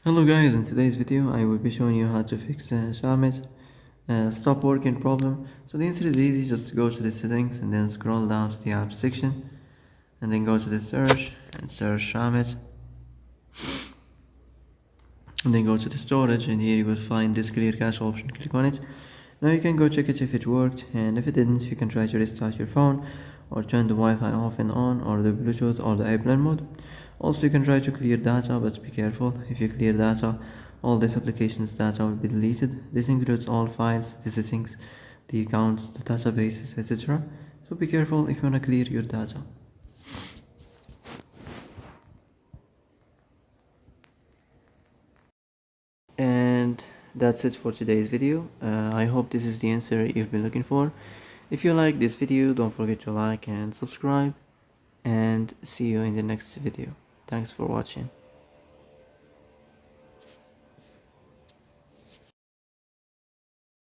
Hello guys, in today's video I will be showing you how to fix Chamet stop working problem. So the answer is easy, just go to the settings and then scroll down to the app section and then go to the search and search Chamet and then go to the storage, and here you will find this clear cache option. Click on it. Now you can go check it if it worked, and if it didn't you can try to restart your phone or turn the Wi-Fi off and on, or the Bluetooth or the airplane mode. Also you can try to clear data, but be careful. If you clear data, all this application's data will be deleted. This includes all files, the settings, the accounts, the databases, etc. So be careful if you want to clear your data. And that's it for today's video. I hope this is the answer you've been looking for. If you like this video, don't forget to like and subscribe, and see you in the next video. Thanks for watching.